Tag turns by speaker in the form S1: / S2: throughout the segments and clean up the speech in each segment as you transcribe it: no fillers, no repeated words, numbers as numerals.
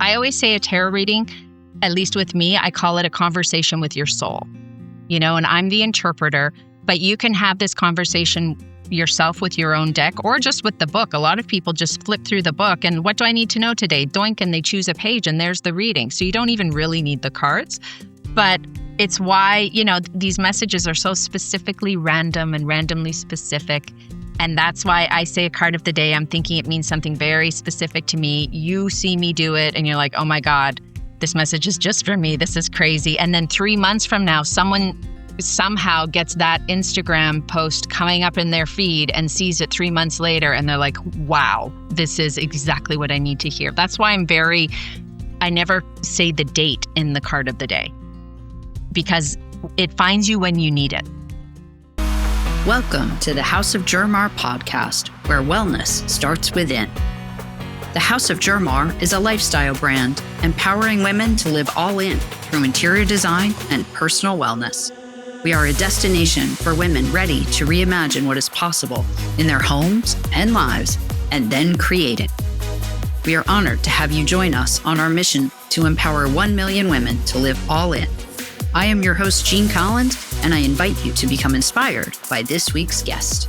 S1: I always say a tarot reading, at least with me, I call it a conversation with your soul, and I'm the interpreter, but you can have this conversation yourself with your own deck or just with the book. A lot of people just flip through the book and what do I need to know today? Doink, and they choose a page and there's the reading. So you don't even really need the cards, but it's why, these messages are so specifically random and randomly specific. And that's why I say a card of the day. I'm thinking it means something very specific to me. You see me do it and you're like, oh my God, this message is just for me. This is crazy. And then 3 months from now, someone somehow gets that Instagram post coming up in their feed and sees it 3 months later. And they're like, wow, this is exactly what I need to hear. That's why I never say the date in the card of the day because it finds you when you need it.
S2: Welcome to the House of JerMar podcast, where wellness starts within. The House of JerMar is a lifestyle brand empowering women to live all in through interior design and personal wellness. We are a destination for women ready to reimagine what is possible in their homes and lives and then create it. We are honored to have you join us on our mission to empower 1 million women to live all in. I am your host, Jean Collins, and I invite you to become inspired by this week's guest.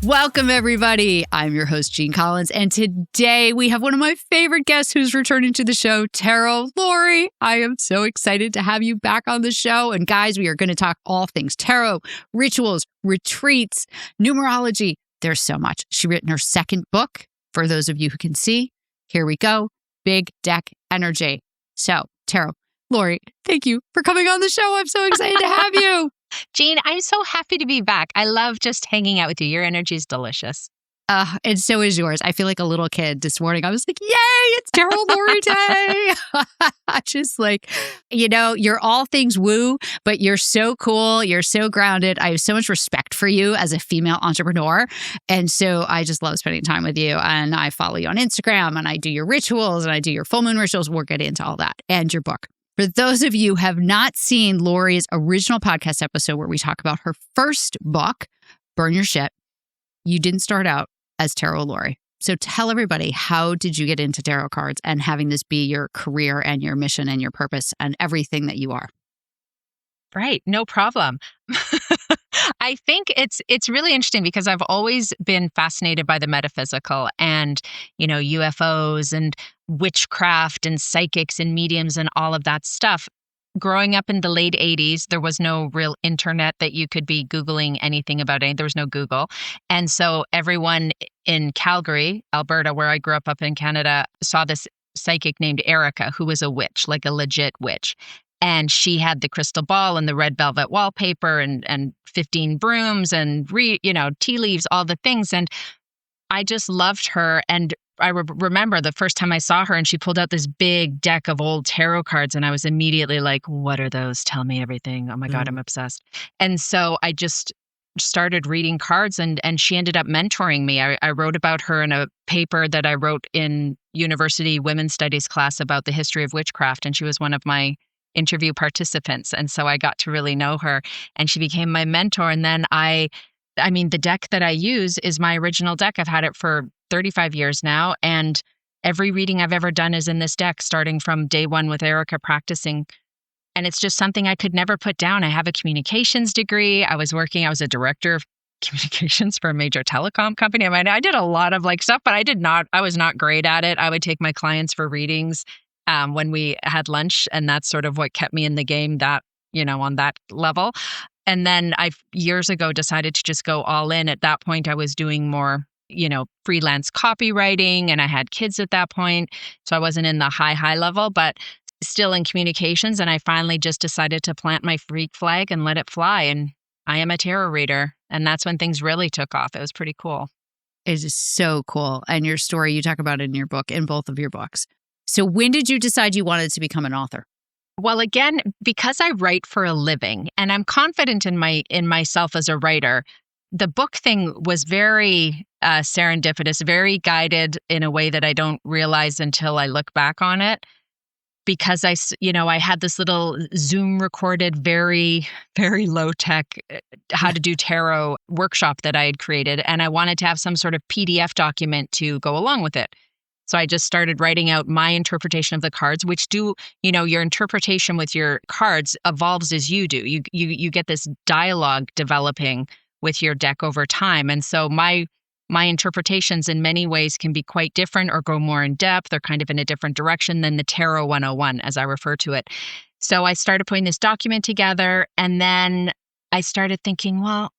S2: Welcome, everybody. I'm your host, Jean Collins, and today we have one of my favorite guests who's returning to the show, tarot. Lori, I am so excited to have you back on the show. And guys, we are going to talk all things tarot, rituals, retreats, numerology. There's so much. She's written her second book. For those of you who can see, here we go. Big deck energy. So, tarot. Lori, thank you for coming on the show. I'm so excited to have you.
S1: Jean, I'm so happy to be back. I love just hanging out with you. Your energy is delicious.
S2: And so is yours. I feel like a little kid this morning. I was like, yay, it's Tarot Lori Day. Just like, you're all things woo, but you're so cool. You're so grounded. I have so much respect for you as a female entrepreneur. And so I just love spending time with you. And I follow you on Instagram and I do your rituals and I do your full moon rituals. We'll get into all that and your book. For those of you who have not seen Lori's original podcast episode where we talk about her first book, Burn Your Shit, you didn't start out as Tarot Lori. So tell everybody, how did you get into tarot cards and having this be your career and your mission and your purpose and everything that you are?
S1: Right. No problem. I think it's really interesting because I've always been fascinated by the metaphysical and, UFOs and witchcraft and psychics and mediums and all of that stuff. Growing up in the late 80s, there was no real internet that you could be Googling anything about it. There was no Google. And so everyone in Calgary, Alberta, where I grew up in Canada, saw this psychic named Erica, who was a witch, like a legit witch. And she had the crystal ball and the red velvet wallpaper and 15 brooms and tea leaves, all the things. And I just loved her. And I remember the first time I saw her and she pulled out this big deck of old tarot cards. And I was immediately like, what are those? Tell me everything. Oh my God, I'm obsessed. And so I just started reading cards and she ended up mentoring me. I wrote about her in a paper that I wrote in university women's studies class about the history of witchcraft. And she was one of my interview participants. And so I got to really know her and she became my mentor. And then the deck that I use is my original deck. I've had it for 35 years now. And every reading I've ever done is in this deck, starting from day one with Erica practicing. And it's just something I could never put down. I have a communications degree. I was a director of communications for a major telecom company. I did a lot of stuff, but I was not great at it. I would take my clients for readings when we had lunch. And that's sort of what kept me in the game on that level. And then I years ago decided to just go all in. At that point, I was doing more, freelance copywriting and I had kids at that point. So I wasn't in the high level, but still in communications. And I finally just decided to plant my freak flag and let it fly. And I am a tarot reader. And that's when things really took off. It was pretty cool.
S2: It is so cool. And your story, you talk about it in your book, in both of your books. So when did you decide you wanted to become an author?
S1: Well, again, because I write for a living and I'm confident in myself as a writer, the book thing was very serendipitous, very guided in a way that I don't realize until I look back on it. Because I had this little Zoom recorded, very, very low tech, how to do tarot workshop that I had created. And I wanted to have some sort of PDF document to go along with it. So I just started writing out my interpretation of the cards, which your interpretation with your cards evolves as you do. You get this dialogue developing with your deck over time. And so my interpretations in many ways can be quite different or go more in depth. They're kind of in a different direction than the Tarot 101, as I refer to it. So I started putting this document together, and then I started thinking, well,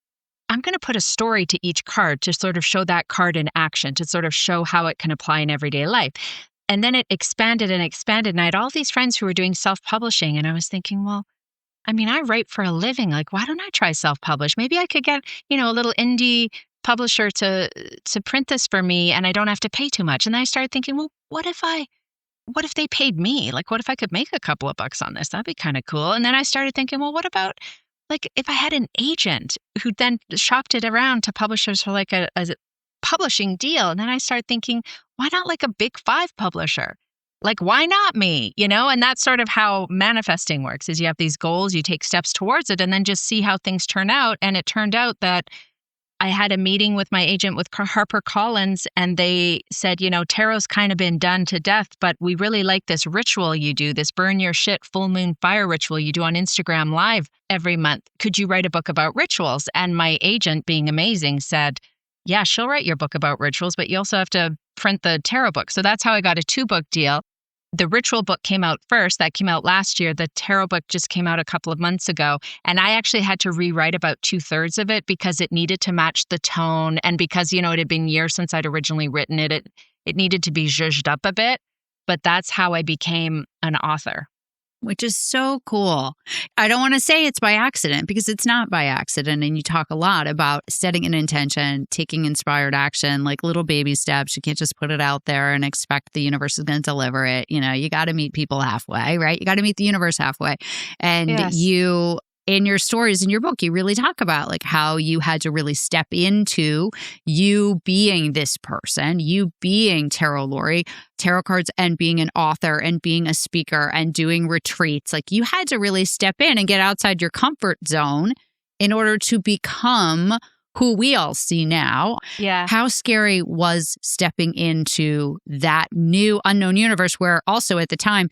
S1: I'm going to put a story to each card to sort of show that card in action, to sort of show how it can apply in everyday life. And then it expanded and expanded. And I had all these friends who were doing self-publishing. And I was thinking, well, I mean, I write for a living. Like, why don't I try self-publish? Maybe I could get, a little indie publisher to print this for me, and I don't have to pay too much. And then I started thinking, well, what if they paid me? Like, what if I could make a couple of bucks on this? That'd be kind of cool. And then I started thinking, well, what about like if I had an agent who then shopped it around to publishers for like a publishing deal? And then I started thinking, why not like a big 5 publisher? Like, why not me? And that's sort of how manifesting works, is you have these goals, you take steps towards it, and then just see how things turn out. And it turned out that I had a meeting with my agent with HarperCollins, and they said, tarot's kind of been done to death, but we really like this ritual you do, this burn your shit full moon fire ritual you do on Instagram Live every month. Could you write a book about rituals? And my agent, being amazing, said, yeah, she'll write your book about rituals, but you also have to print the tarot book. So that's how I got a 2-book deal. The ritual book came out first. That came out last year. The tarot book just came out a couple of months ago. And I actually had to rewrite about 2/3 of it because it needed to match the tone. And because, it had been years since I'd originally written it, it needed to be zhuzhed up a bit. But that's how I became an author.
S2: Which is so cool. I don't want to say it's by accident, because it's not by accident. And you talk a lot about setting an intention, taking inspired action, like little baby steps. You can't just put it out there and expect the universe is going to deliver it. You got to meet people halfway, right? You got to meet the universe halfway. And
S1: Yes.
S2: you, in your stories, in your book, you really talk about like how you had to really step into you being this person, you being Tarot Lori, tarot cards, and being an author and being a speaker and doing retreats. Like, you had to really step in and get outside your comfort zone in order to become who we all see now.
S1: Yeah.
S2: How scary was stepping into that new unknown universe, where also at the time,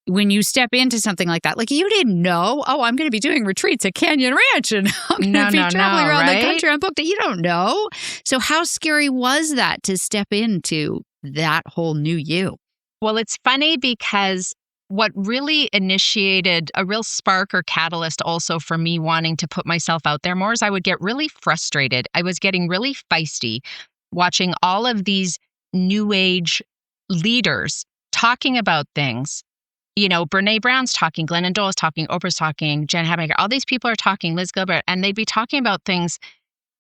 S2: when you step into something like that, like, you didn't know, oh, I'm going to be doing retreats at Canyon Ranch and I'm going to be traveling around the country on book that you don't know. So how scary was that to step into that whole new you?
S1: Well, it's funny because what really initiated a real spark or catalyst also for me wanting to put myself out there more is I would get really frustrated. I was getting really feisty watching all of these new age leaders talking about things. Brene Brown's talking, Glennon Doyle's talking, Oprah's talking, Jen Hatmaker, all these people are talking, Liz Gilbert, and they'd be talking about things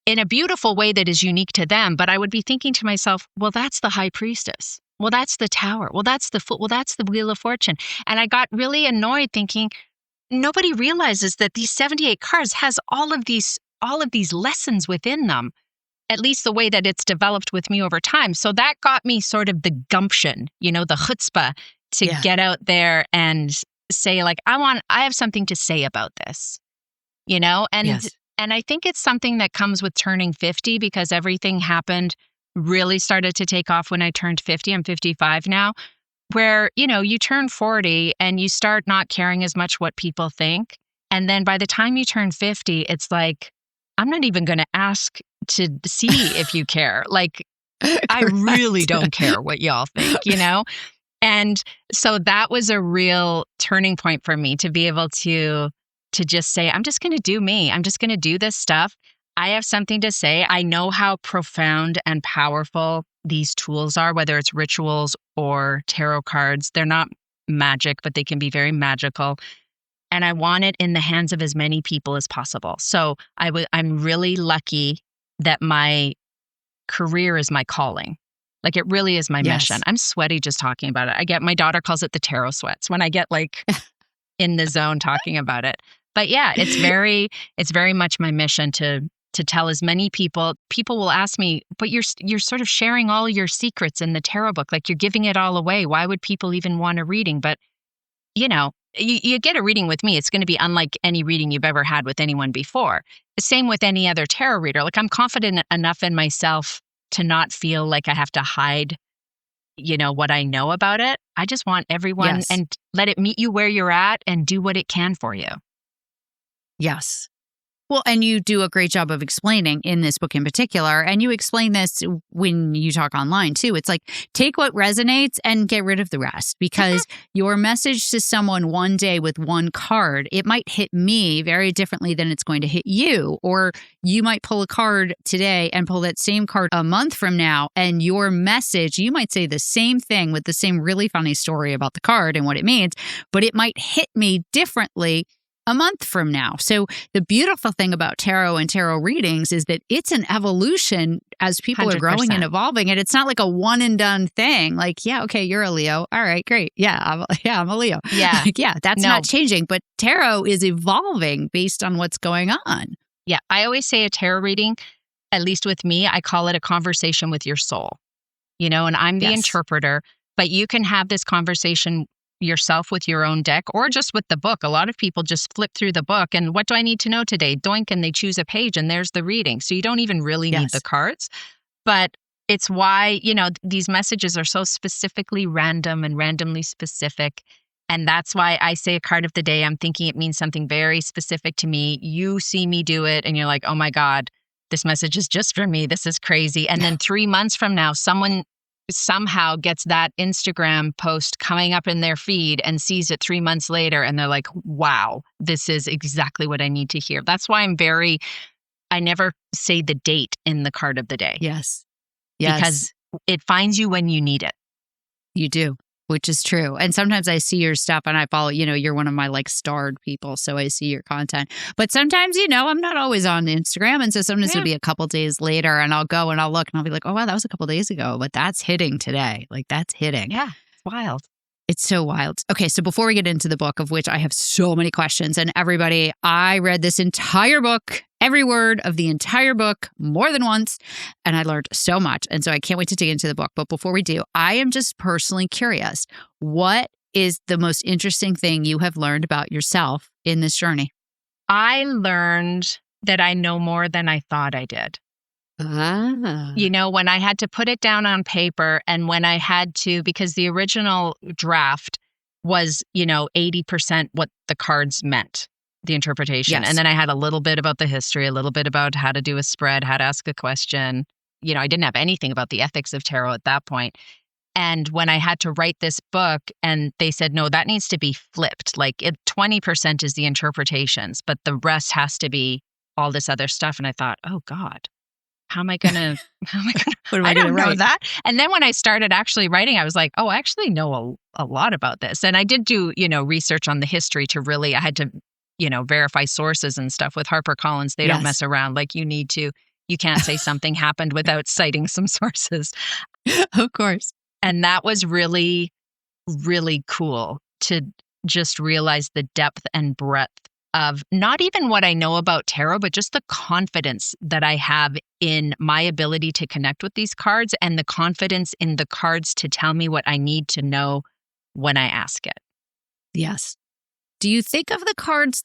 S1: in a beautiful way that is unique to them. But I would be thinking to myself, well, that's the high priestess. Well, that's the tower. Well, that's the foot. Well, that's the wheel of fortune. And I got really annoyed thinking, nobody realizes that these 78 cards has all of these lessons within them, at least the way that it's developed with me over time. So that got me sort of the gumption, the chutzpah, to get out there and say, like, I have something to say about this, and
S2: Yes.
S1: and I think it's something that comes with turning 50, because everything really started to take off when I turned 50. I'm 55 now, where, you turn 40 and you start not caring as much what people think. And then by the time you turn 50, it's like, I'm not even going to ask to see if you care. Like, I really don't care what y'all think, And so that was a real turning point for me, to be able to just say, I'm just going to do me. I'm just going to do this stuff. I have something to say. I know how profound and powerful these tools are, whether it's rituals or tarot cards. They're not magic, but they can be very magical. And I want it in the hands of as many people as possible. So I'm really lucky that my career is my calling. Like, it really is my mission. I'm sweaty just talking about it. My daughter calls it the tarot sweats when I get like in the zone talking about it. But yeah, it's very much my mission to tell as many people. People will ask me, but you're sort of sharing all your secrets in the tarot book. Like, you're giving it all away. Why would people even want a reading? But you get a reading with me, it's going to be unlike any reading you've ever had with anyone before. Same with any other tarot reader. Like, I'm confident enough in myself to not feel like I have to hide, what I know about it. I just want everyone
S2: Yes.
S1: and let it meet you where you're at and do what it can for you.
S2: Yes. Well, and you do a great job of explaining in this book in particular. And you explain this when you talk online too. It's like, take what resonates and get rid of the rest, because your message to someone one day with one card, it might hit me very differently than it's going to hit you. Or you might pull a card today and pull that same card a month from now. And your message, you might say the same thing with the same really funny story about the card and what it means, but it might hit me differently a month from now. So the beautiful thing about tarot and tarot readings is that it's an evolution as people are growing and
S1: 100%.
S2: evolving. And it's not like a one and done thing. Like, yeah, okay, you're a Leo. All right, great. Yeah, I'm a Leo.
S1: Yeah.
S2: Like, yeah, that's
S1: No.
S2: not changing. But tarot is evolving based on what's going on.
S1: Yeah. I always say a tarot reading, at least with me, I call it a conversation with your soul, and I'm the
S2: Yes.
S1: interpreter, but you can have this conversation yourself with your own deck or just with the book. A lot of people just flip through the book and what do I need to know today? Doink, and they choose a page and there's the reading. So you don't even really need
S2: Yes.
S1: the cards, but it's why, these messages are so specifically random and randomly specific. And that's why I say a card of the day. I'm thinking it means something very specific to me. You see me do it and you're like, oh my God, this message is just for me. This is crazy. And then 3 months from now, someone somehow gets that Instagram post coming up in their feed and sees it 3 months later. And they're like, wow, this is exactly what I need to hear. That's why I never say the date in the card of the day.
S2: Yes. Yes.
S1: Because it finds you when you need it.
S2: You do, which is true. And sometimes I see your stuff and I follow, you're one of my starred people. So I see your content. But sometimes, I'm not always on Instagram. And so sometimes it'll be a couple days later and I'll go and I'll look and I'll be like, oh, wow, that was a couple days ago. But that's hitting today. That's hitting.
S1: Yeah, it's wild.
S2: It's so wild. Okay, so before we get into the book, of which I have so many questions, and everybody, I read this entire book, every word of the entire book, more than once, and I learned so much. And so I can't wait to dig into the book. But before we do, I am just personally curious. What is the most interesting thing you have learned about yourself in this journey?
S1: I learned that I know more than I thought I did. When I had to put it down on paper and when I had to, because the original draft was, 80% what the cards meant, the interpretation.
S2: Yes.
S1: And then I had a little bit about the history, a little bit about how to do a spread, how to ask a question. I didn't have anything about the ethics of tarot at that point. And when I had to write this book and they said, no, that needs to be flipped. 20% is the interpretations, but the rest has to be all this other stuff. And I thought, oh God. How am I going to,
S2: What am
S1: I
S2: I gonna
S1: don't know
S2: write?
S1: that. And then when I started actually writing, I was like, oh, I actually know a lot about this. And I did do, research on the history I had to, verify sources and stuff with HarperCollins. They don't mess around. You can't say something happened without citing some sources.
S2: Of course.
S1: And that was really, really cool to just realize the depth and breadth of not even what I know about tarot, but just the confidence that I have in my ability to connect with these cards and the confidence in the cards to tell me what I need to know when I ask it.
S2: Yes. Do you think of the cards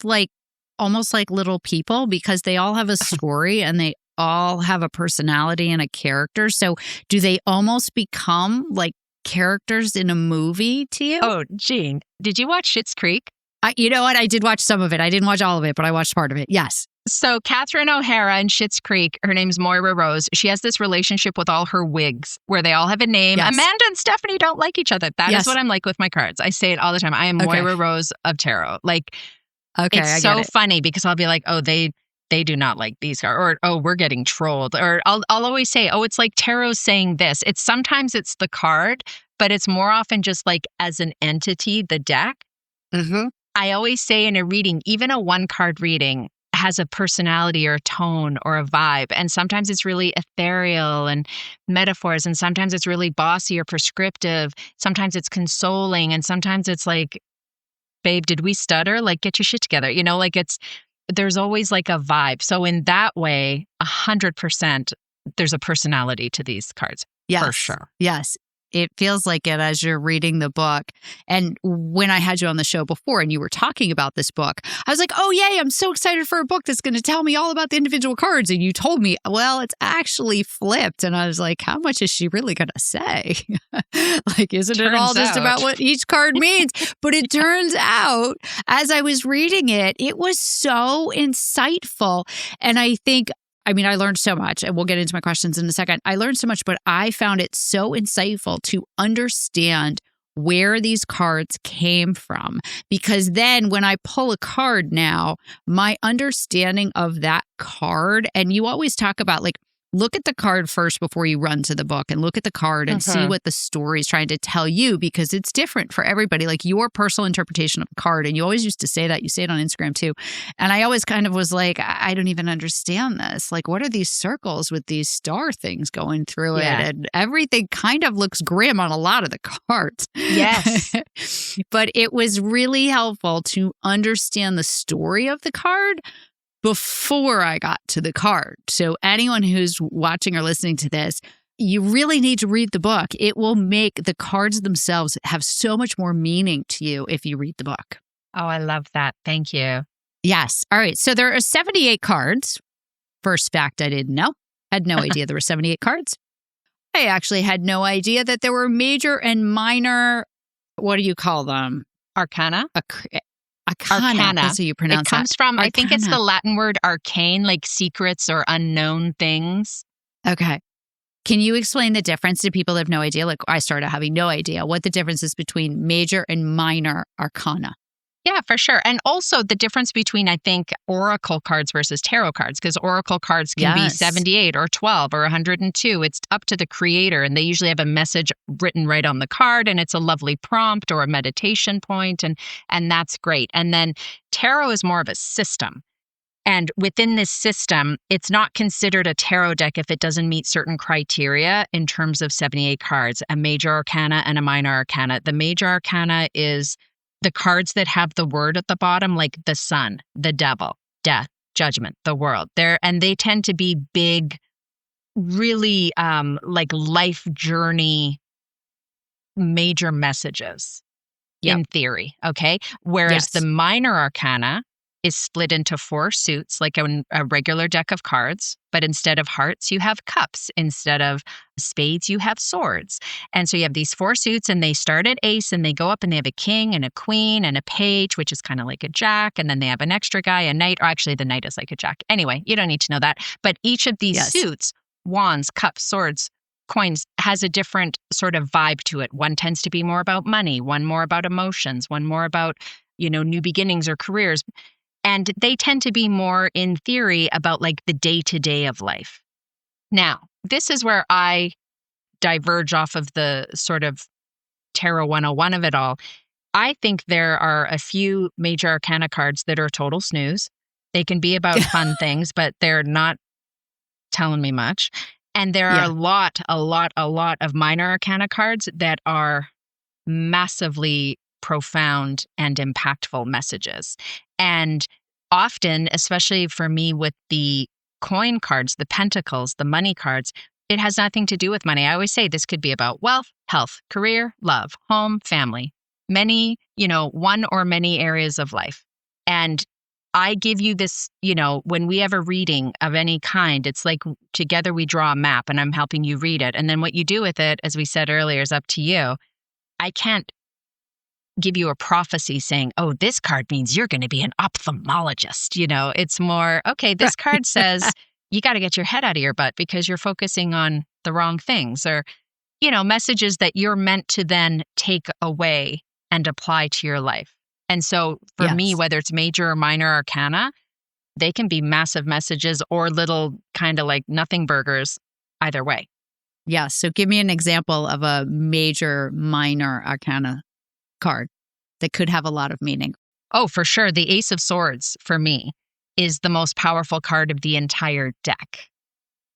S2: almost like little people, because they all have a story and they all have a personality and a character? So do they almost become like characters in a movie to you?
S1: Oh, Jean, did you watch Schitt's Creek?
S2: You know what? I did watch some of it. I didn't watch all of it, but I watched part of it. Yes.
S1: So Catherine O'Hara in Schitt's Creek, her name's Moira Rose. She has this relationship with all her wigs where they all have a name.
S2: Yes.
S1: Amanda and Stephanie don't like each other. That is what I'm like with my cards. I say it all the time. I am Moira Rose of tarot. It's so funny because I'll be like, oh, they do not like these cards, or oh, we're getting trolled, or I'll always say, oh, it's like tarot's saying this. Sometimes it's the card, but it's more often just as an entity, the deck.
S2: Mm-hmm.
S1: I always say in a reading, even a one card reading has a personality or a tone or a vibe. And sometimes it's really ethereal and metaphors. And sometimes it's really bossy or prescriptive. Sometimes it's consoling. And sometimes it's like, babe, did we stutter? Get your shit together. There's always a vibe. So in that way, 100%, there's a personality to these cards.
S2: Yes.
S1: For sure.
S2: Yes. It feels like it as you're reading the book. And when I had you on the show before and you were talking about this book, I was like, oh, yay, I'm so excited for a book that's going to tell me all about the individual cards. And you told me, well, it's actually flipped. And I was like, how much is she really going to say? Like, isn't it all just about what each card means? But it turns out, as I was reading it, it was so insightful. And I learned so much, and we'll get into my questions in a second. I learned so much, but I found it so insightful to understand where these cards came from. Because then when I pull a card now, my understanding of that card, and you always talk about like, look at the card first before you run to the book and look at the card and see what the story is trying to tell you, because it's different for everybody. Like your personal interpretation of a card. And you always used to say that. You say it on Instagram too. And I always kind of was like, I don't even understand this. Like, what are these circles with these star things going through it? And everything kind of looks grim on a lot of the cards.
S1: Yes.
S2: But it was really helpful to understand the story of the card before I got to the card. So anyone who's watching or listening to this, you really need to read the book. It will make the cards themselves have so much more meaning to you if you read the book.
S1: Oh, I love that. Thank you.
S2: Yes. All right. So there are 78 cards. First fact I didn't know. Had no idea there were 78 cards. I actually had no idea that there were major and minor, what do you call them?
S1: Arcana?
S2: Arcana. That's how you pronounce
S1: it. It comes from,
S2: Arcana.
S1: I think it's the Latin word arcane, like secrets or unknown things.
S2: Okay. Can you explain the difference to people that have no idea? Like I started having no idea what the difference is between major and minor arcana.
S1: Yeah, for sure. And also the difference between, I think, oracle cards versus tarot cards, because oracle cards can be 78 or 12 or 102. It's up to the creator, and they usually have a message written right on the card, and it's a lovely prompt or a meditation point, and that's great. And then tarot is more of a system. And within this system, it's not considered a tarot deck if it doesn't meet certain criteria in terms of 78 cards, a major arcana and a minor arcana. The major arcana is the cards that have the word at the bottom, like the sun, the devil, death, judgment, the world. They tend to be big, really like life journey major messages in theory. Okay. Whereas the minor arcana is split into 4 suits, like a regular deck of cards, but instead of hearts, you have cups. Instead of spades, you have swords. And so you have these 4 suits, and they start at ace, and they go up, and they have a king and a queen and a page, which is kind of like a jack. And then they have an extra guy, a knight, or actually the knight is like a jack. Anyway, you don't need to know that. But each of these suits, wands, cups, swords, coins, has a different sort of vibe to it. One tends to be more about money, one more about emotions, one more about, new beginnings or careers. And they tend to be more, in theory, about like the day-to-day of life. Now, this is where I diverge off of the sort of Tarot 101 of it all. I think there are a few major arcana cards that are total snooze. They can be about fun things, but they're not telling me much. And there are a lot of minor arcana cards that are massively profound and impactful messages. And often, especially for me with the coin cards, the pentacles, the money cards, it has nothing to do with money. I always say this could be about wealth, health, career, love, home, family, many, one or many areas of life. And I give you this, when we have a reading of any kind, it's like together we draw a map and I'm helping you read it. And then what you do with it, as we said earlier, is up to you. I can't give you a prophecy saying, oh, this card means you're going to be an ophthalmologist. It's more, okay, this card says you got to get your head out of your butt because you're focusing on the wrong things, or, messages that you're meant to then take away and apply to your life. And so for me, whether it's major or minor arcana, they can be massive messages or little kind of like nothing burgers either way.
S2: Yeah. So give me an example of a major, minor arcana card that could have a lot of meaning.
S1: Oh, for sure. The Ace of Swords, for me, is the most powerful card of the entire deck.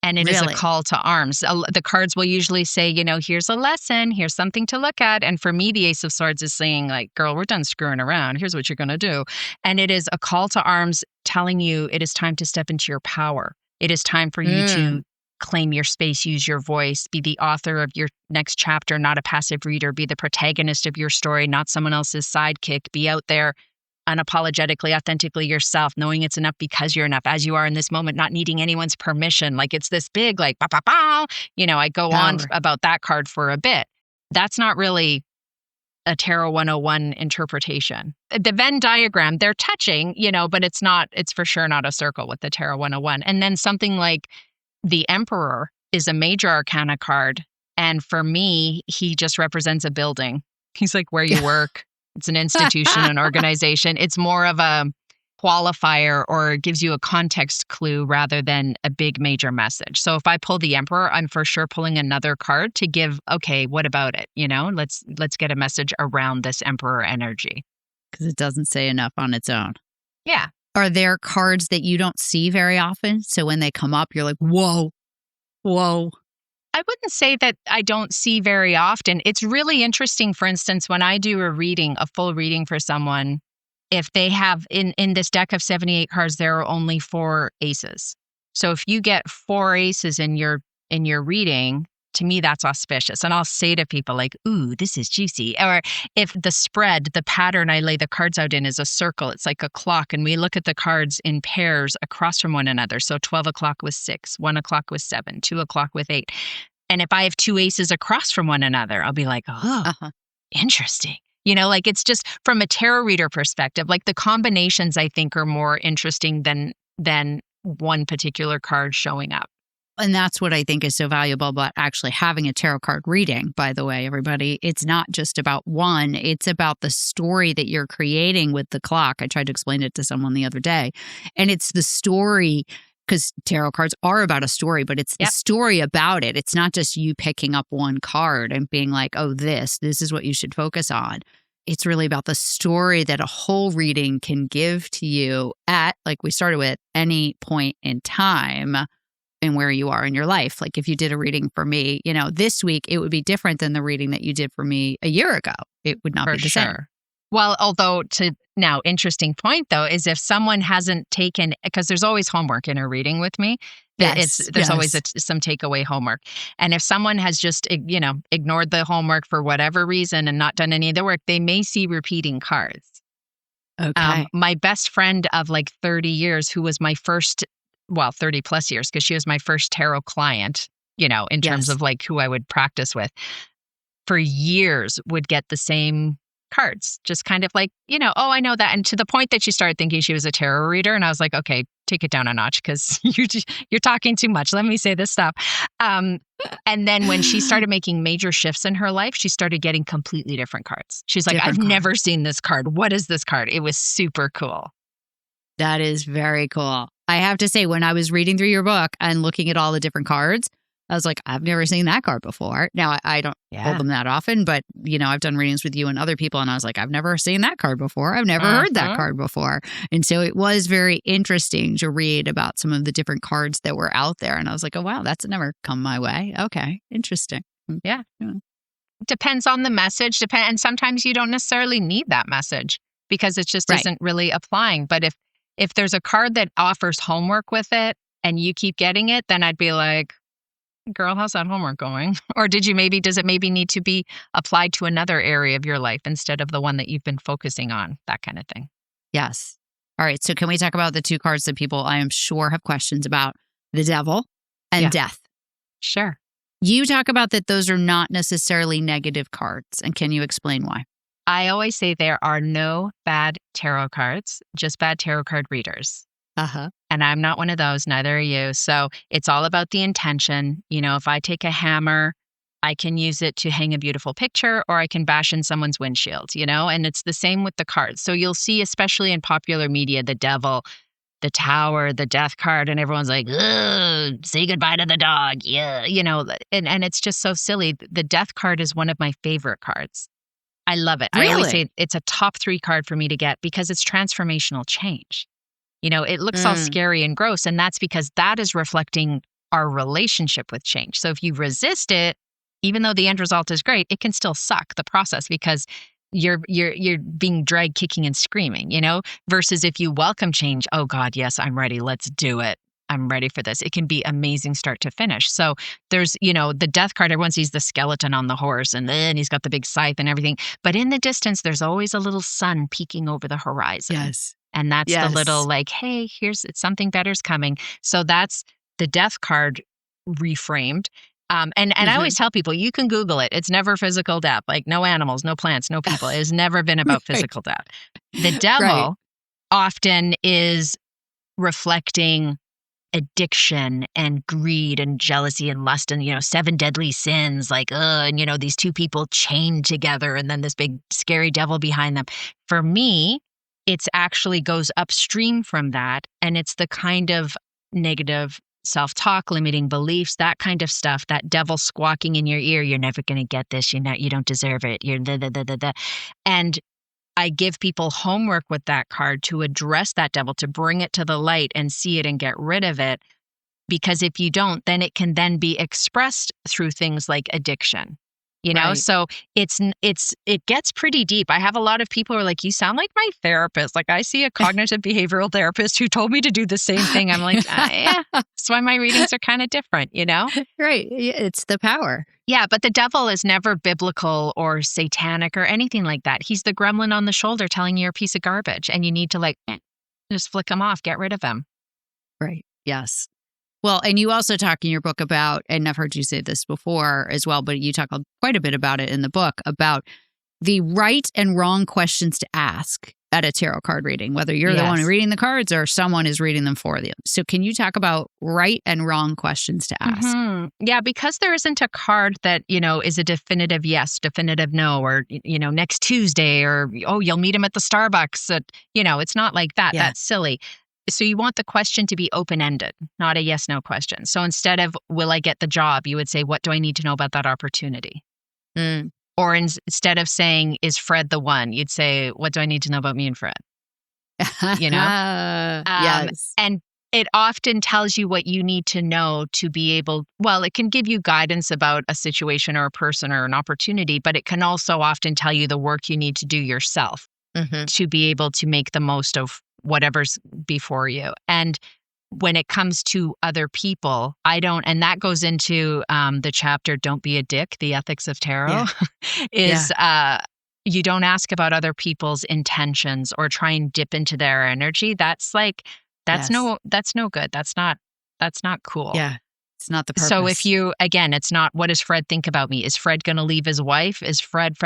S1: And it is a call to arms. The cards will usually say, here's a lesson, here's something to look at. And for me, the Ace of Swords is saying, like, girl, we're done screwing around. Here's what you're going to do. And it is a call to arms telling you it is time to step into your power. It is time for you to claim your space, use your voice, be the author of your next chapter, not a passive reader, be the protagonist of your story, not someone else's sidekick, be out there unapologetically, authentically yourself, knowing it's enough because you're enough as you are in this moment, not needing anyone's permission. Like it's this big, like, bah, bah, bah. I go on
S2: Power.
S1: about that card for a bit. That's not really a Tarot 101 interpretation. The Venn diagram, they're touching, but it's for sure not a circle with the Tarot 101. And then something like the Emperor is a major arcana card. And for me, he just represents a building. He's like where you work. It's an institution, an organization. It's more of a qualifier or gives you a context clue rather than a big major message. So if I pull the Emperor, I'm for sure pulling another card to give, okay, what about it? Let's get a message around this Emperor energy.
S2: Because it doesn't say enough on its own.
S1: Yeah.
S2: Are there cards that you don't see very often? So when they come up, you're like, whoa.
S1: I wouldn't say that I don't see very often. It's really interesting, for instance, when I do a full reading for someone, if they have in this deck of 78 cards, there are only 4 aces. So if you get 4 aces in your reading, to me, that's auspicious. And I'll say to people like, ooh, this is juicy. Or if the pattern I lay the cards out in is a circle, it's like a clock. And we look at the cards in pairs across from one another. So 12 o'clock with 6, 1 o'clock with 7, 2 o'clock with 8. And if I have 2 aces across from one another, I'll be like, oh, interesting. Like it's just from a tarot reader perspective, like the combinations I think are more interesting than one particular card showing up.
S2: And that's what I think is so valuable about actually having a tarot card reading, by the way, everybody. It's not just about one. It's about the story that you're creating with the clock. I tried to explain it to someone the other day. And it's the story, because tarot cards are about a story, but it's the story about it. It's not just you picking up one card and being like, oh, this is what you should focus on. It's really about the story that a whole reading can give to you at, like we started with, any point in time and where you are in your life. Like if you did a reading for me, this week, it would be different than the reading that you did for me a year ago. It would not be the same.
S1: Well, although interesting point though, is if someone hasn't taken, because there's always homework in a reading with me. There's always some takeaway homework. And if someone has just, ignored the homework for whatever reason and not done any of the work, they may see repeating cards.
S2: Okay.
S1: My best friend of like 30 years, who was my first 30 plus years, because she was my first tarot client, in terms of like who I would practice with, for years would get the same cards, just kind of like, oh, I know that. And to the point that she started thinking she was a tarot reader. And I was like, okay, take it down a notch because you're talking too much. Let me say this stuff. And then when she started making major shifts in her life, she started getting completely different cards. She's like, I've never seen this card. What is this card? It was super cool.
S2: That is very cool. I have to say, when I was reading through your book and looking at all the different cards, I was like, I've never seen that card before. Now, I don't hold them that often, but, I've done readings with you and other people, and I was like, I've never seen that card before. I've never heard that card before. And so it was very interesting to read about some of the different cards that were out there. And I was like, oh, wow, that's never come my way. Okay, interesting.
S1: Yeah. Depends on the message. And sometimes you don't necessarily need that message because it just isn't really applying. But if there's a card that offers homework with it and you keep getting it, then I'd be like, girl, how's that homework going? Or does it maybe need to be applied to another area of your life instead of the one that you've been focusing on? That kind of thing.
S2: Yes. All right. So can we talk about the 2 cards that people, I am sure, have questions about? The Devil and Death.
S1: Sure.
S2: You talk about that those are not necessarily negative cards. And can you explain why?
S1: I always say there are no bad tarot cards, just bad tarot card readers. And I'm not one of those, neither are you. So it's all about the intention. If I take a hammer, I can use it to hang a beautiful picture, or I can bash in someone's windshield, and it's the same with the cards. So you'll see, especially in popular media, the Devil, the Tower, the Death card, and everyone's like, ugh, say goodbye to the dog. Yeah. And it's just so silly. The Death card is one of my favorite cards. I love it.
S2: Really?
S1: I always say it's a top 3 card for me to get because it's transformational change. It looks all scary and gross, and that's because that is reflecting our relationship with change. So if you resist it, even though the end result is great, it can still suck the process because you're being dragged kicking and screaming, versus if you welcome change, oh God, yes, I'm ready. Let's do it. I'm ready for this. It can be amazing start to finish. So there's, the death card, everyone sees the skeleton on the horse and then he's got the big scythe and everything. But in the distance, there's always a little sun peeking over the horizon.
S2: Yes.
S1: And that's the little
S2: Yes.
S1: hey, it's something better's coming. So that's the death card reframed. And I always tell people, you can Google it. It's never physical death, like no animals, no plants, no people. It has never been about
S2: Right.
S1: physical death. The
S2: Right.
S1: devil often is reflecting addiction and greed and jealousy and lust and, 7 deadly sins, and, these two people chained together and then this big scary devil behind them. For me, it's actually goes upstream from that. And it's the kind of negative self-talk, limiting beliefs, that kind of stuff, that devil squawking in your ear, you're never going to get this, you don't deserve it, you're da. And I give people homework with that card to address that devil, to bring it to the light and see it and get rid of it. Because if you don't, then it can then be expressed through things like addiction.
S2: Right.
S1: So it gets pretty deep. I have a lot of people who are like, you sound like my therapist. Like I see a cognitive behavioral therapist who told me to do the same thing. I'm like, yeah, that's why my readings are kind of different,
S2: Right. It's the power.
S1: Yeah, but the devil is never biblical or satanic or anything like that. He's the gremlin on the shoulder telling you you're a piece of garbage and you need to just flick him off, get rid of him.
S2: Right. Yes. Well, and you also talk in your book about, and I've heard you say this before as well, but you talk quite a bit about it in the book, about the right and wrong questions to ask at a tarot card reading, whether you're the one reading the cards or someone is reading them for you. So can you talk about right and wrong questions to ask?
S1: Mm-hmm. Yeah, because there isn't a card that, is a definitive yes, definitive no, or, next Tuesday, or, oh, you'll meet him at the Starbucks. It's not like that.
S2: Yeah.
S1: That's silly. So you want the question to be open-ended, not a yes-no question. So instead of, will I get the job, you would say, what do I need to know about that opportunity?
S2: Mm.
S1: Or instead of saying, is Fred the one, you'd say, what do I need to know about me and Fred?
S2: Yes.
S1: And it often tells you what you need to know to be able, it can give you guidance about a situation or a person or an opportunity, but it can also often tell you the work you need to do yourself to be able to make the most of whatever's before you. And when it comes to other people, and that goes into the chapter, Don't Be a Dick, the ethics of tarot, you don't ask about other people's intentions or try and dip into their energy. That's no good. That's not cool.
S2: Yeah. It's not the purpose.
S1: So if it's not, what does Fred think about me? Is Fred going to leave his wife? Is Fred?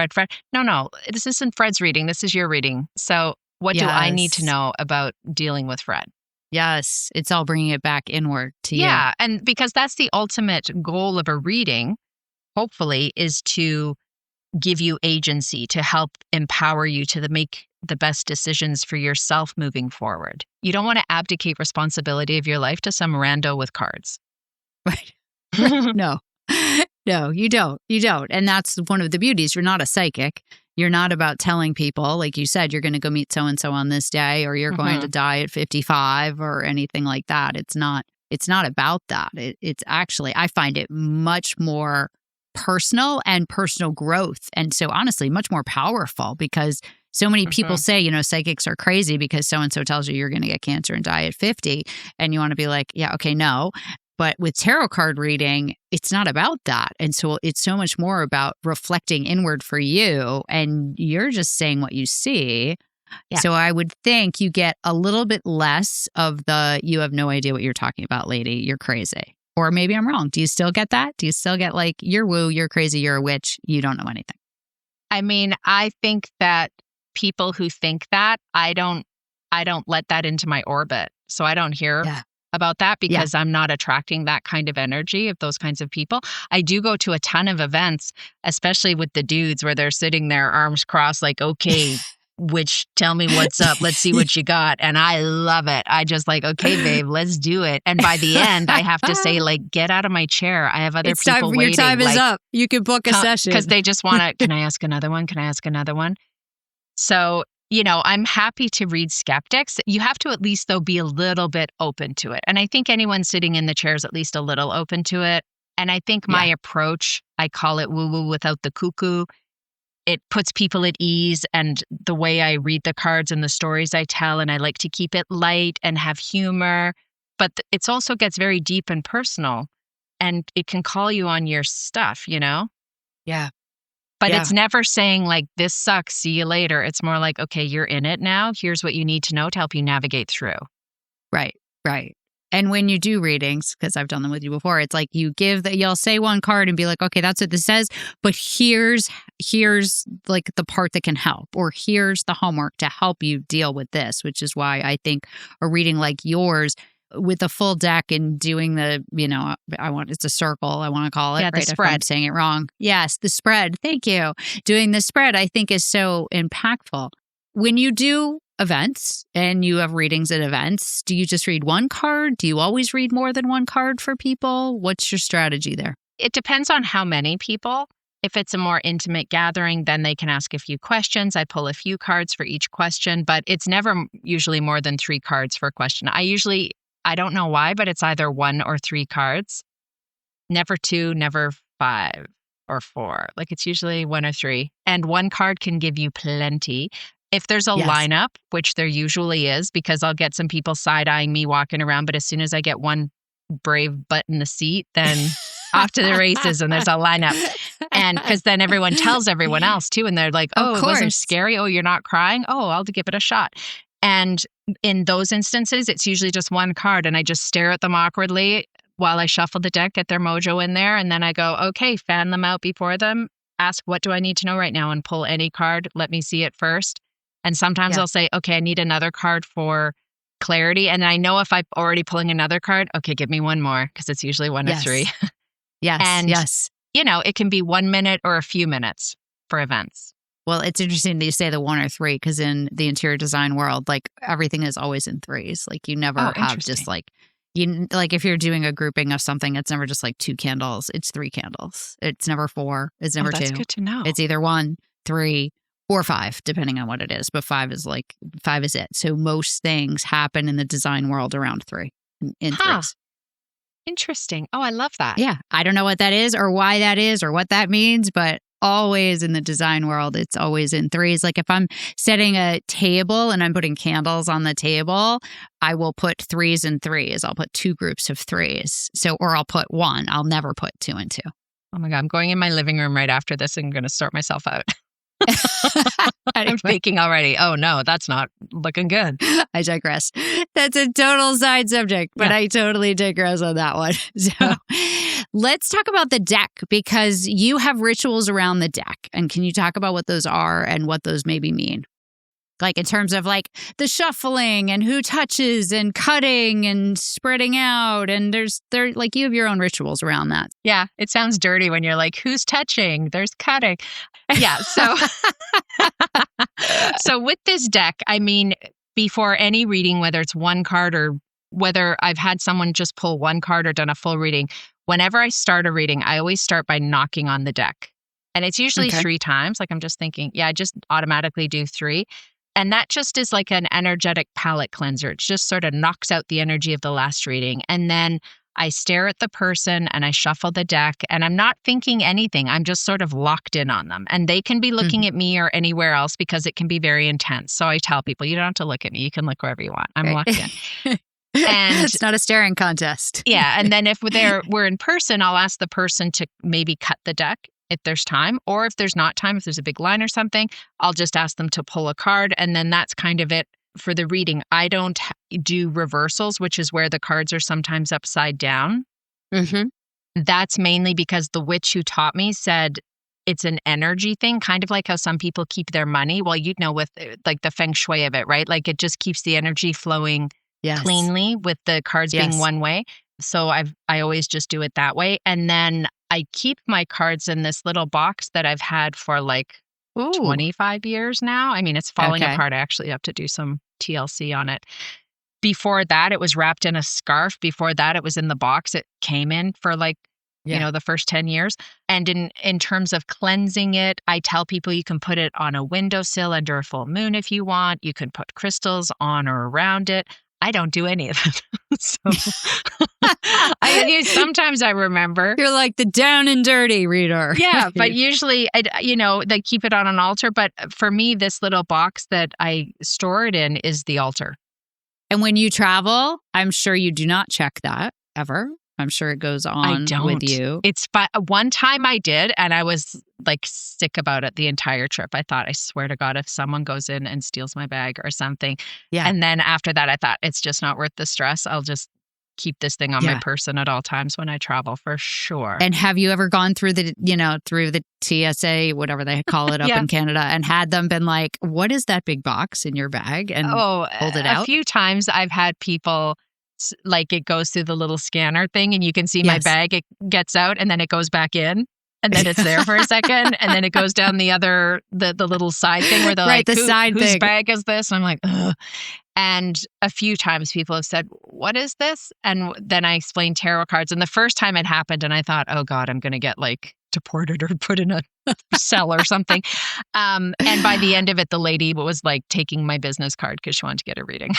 S1: No, this isn't Fred's reading. This is your reading. So what do I need to know about dealing with Fred?
S2: Yes. It's all bringing it back inward to you.
S1: Yeah. And because that's the ultimate goal of a reading, hopefully, is to give you agency, to help empower you to make the best decisions for yourself moving forward. You don't want to abdicate responsibility of your life to some rando with cards.
S2: Right. No, you don't. You don't. And that's one of the beauties. You're not a psychic. You're not about telling people, like you said, you're going to go meet so-and-so on this day, or you're going to die at 55 or anything like that. It's not about that. It's actually, I find it much more personal and personal growth. And so honestly, much more powerful, because so many people say, psychics are crazy because so-and-so tells you you're going to get cancer and die at 50. And you want to be like, yeah, okay, no. But with tarot card reading, it's not about that. And so it's so much more about reflecting inward for you. And you're just saying what you see. Yeah. So I would think you get a little bit less of the, you have no idea what you're talking about, lady. You're crazy. Or maybe I'm wrong. Do you still get that? Do you still get like, you're woo, you're crazy, you're a witch, you don't know anything?
S1: I mean, I think that people who think that, I don't let that into my orbit. So I don't hear about that because I'm not attracting that kind of energy of those kinds of people. I do go to a ton of events, especially with the dudes where they're sitting there, arms crossed, like, okay, which tell me what's up. Let's see what you got. And I love it. I just like, okay, babe, let's do it. And by the end, I have to say, like, get out of my chair. I have other people waiting.
S2: Your time is up. You can book a session.
S1: Because they just want to, can I ask another one? Can I ask another one? So, I'm happy to read skeptics. You have to at least, though, be a little bit open to it. And I think anyone sitting in the chair is at least a little open to it. And I think my approach, I call it woo-woo without the cuckoo. It puts people at ease, and the way I read the cards and the stories I tell, and I like to keep it light and have humor. but it's also gets very deep and personal, and it can call you on your stuff,
S2: Yeah.
S1: But
S2: Yeah.
S1: it's never saying like, this sucks, see you later. It's more like, okay, you're in it now. Here's what you need to know to help you navigate through.
S2: Right. Right. And when you do readings, because I've done them with you before, it's like you'll say one card and be like, okay, that's what this says, but here's like the part that can help, or here's the homework to help you deal with this, which is why I think a reading like yours with a full deck and doing it's a circle, I want to call it,
S1: Yeah, the
S2: right? If
S1: spread.
S2: I'm saying it wrong. Yes, the spread. Thank you. Doing the spread, I think, is so impactful. When you do events and you have readings at events, do you just read one card? Do you always read more than one card for people? What's your strategy there?
S1: It depends on how many people. If it's a more intimate gathering, then they can ask a few questions. I pull a few cards for each question, but it's never usually more than 3 cards for a question. I don't know why, but it's either 1 or 3 cards. Never 2, never 5 or 4. Like, it's usually 1 or 3. And 1 card can give you plenty. If there's a lineup, which there usually is, because I'll get some people side-eyeing me walking around, but as soon as I get one brave butt in the seat, then off to the races and there's a lineup. And because then everyone tells everyone else too, and they're like, oh, it wasn't scary. Oh, you're not crying. Oh, I'll give it a shot. And in those instances, it's usually just 1 card, and I just stare at them awkwardly while I shuffle the deck, get their mojo in there, and then I go, okay, fan them out before them, ask, what do I need to know right now, and pull any card. Let me see it first. And sometimes I'll say, okay, I need another card for clarity. And I know if I'm already pulling another card, okay, give me 1 more, because it's usually 1 or 3.
S2: Yes.
S1: And,
S2: yes.
S1: It can be 1 minute or a few minutes for events.
S2: Well, it's interesting that you say the 1 or 3, because in the interior design world, like, everything is always in 3s. Like, you never have just like, if you're doing a grouping of something, it's never just like 2 candles. It's 3 candles. It's never 4. It's never 2.
S1: That's good to know.
S2: It's either 1, 3, or 5, depending on what it is. But 5 is it. So most things happen in the design world around 3, in 3s.
S1: Interesting. Oh, I love that.
S2: Yeah. I don't know what that is or why that is or what that means, but always in the design world, it's always in 3s. Like, if I'm setting a table and I'm putting candles on the table, I will put 3s and 3s. I'll put 2 groups of 3s. Or I'll put 1. I'll never put 2 and 2.
S1: Oh my God. I'm going in my living room right after this and I'm going to sort myself out. I'm thinking already, oh no, that's not looking good.
S2: I digress. That's a total side subject, but I totally digress on that one. So let's talk about the deck, because you have rituals around the deck. And can you talk about what those are and what those maybe mean? Like, in terms of like the shuffling and who touches and cutting and spreading out. And you have your own rituals around that.
S1: Yeah. It sounds dirty when you're like, who's touching? There's cutting. Yeah. So with this deck, I mean, before any reading, whether it's 1 card or whether I've had someone just pull 1 card or done a full reading, whenever I start a reading, I always start by knocking on the deck. And it's usually 3 times. Like, I'm just thinking, I just automatically do 3. And that just is like an energetic palate cleanser. It just sort of knocks out the energy of the last reading. And then I stare at the person and I shuffle the deck, and I'm not thinking anything. I'm just sort of locked in on them. And they can be looking at me or anywhere else, because it can be very intense. So I tell people, you don't have to look at me. You can look wherever you want. I'm locked in. And
S2: it's not a staring contest.
S1: Yeah. And then if we're in person, I'll ask the person to maybe cut the deck if there's time, or if there's not time, if there's a big line or something, I'll just ask them to pull a card. And then that's kind of it for the reading. I don't do reversals, which is where the cards are sometimes upside down.
S2: Mm-hmm.
S1: That's mainly because the witch who taught me said it's an energy thing, kind of like how some people keep their money. Well, with like the feng shui of it, right? Like, it just keeps the energy flowing cleanly with the cards being one way. So I always just do it that way. And then I keep my cards in this little box that I've had for like 25 years now. I mean, it's falling apart. I actually have to do some TLC on it. Before that, it was wrapped in a scarf. Before that, it was in the box it came in for like, the first 10 years. And in terms of cleansing it, I tell people you can put it on a windowsill under a full moon if you want. You can put crystals on or around it. I don't do any of that. Sometimes I remember.
S2: You're like the down and dirty reader.
S1: Yeah, but usually, they keep it on an altar. But for me, this little box that I store it in is the altar.
S2: And when you travel, I'm sure you do not check that ever. I'm sure it goes
S1: I
S2: on
S1: don't.
S2: with you.
S1: It's one time I did, and I was like sick about it the entire trip. I thought, I swear to God, if someone goes in and steals my bag or something.
S2: Yeah.
S1: And then after that, I thought, it's just not worth the stress. I'll just keep this thing on my
S2: Yeah.
S1: person at all times when I travel, for sure.
S2: And have you ever gone through the TSA, whatever they call it up
S1: Yeah.
S2: in Canada, and had them been like, what is that big box in your bag? And pulled it
S1: a
S2: out?
S1: few times I've had people, like, it goes through the little scanner thing and you can see my
S2: Yes.
S1: bag, it gets out and then it goes back in. And then it's there for a second, and then it goes down the little side thing where they're
S2: Right,
S1: like,
S2: the side
S1: whose
S2: thing.
S1: bag is this? And I'm like, ugh. And a few times people have said, what is this? And then I explained tarot cards. And the first time it happened, and I thought, oh God, I'm going to get like deported or put in a cell or something. And by the end of it, the lady was like taking my business card because she wanted to get a reading.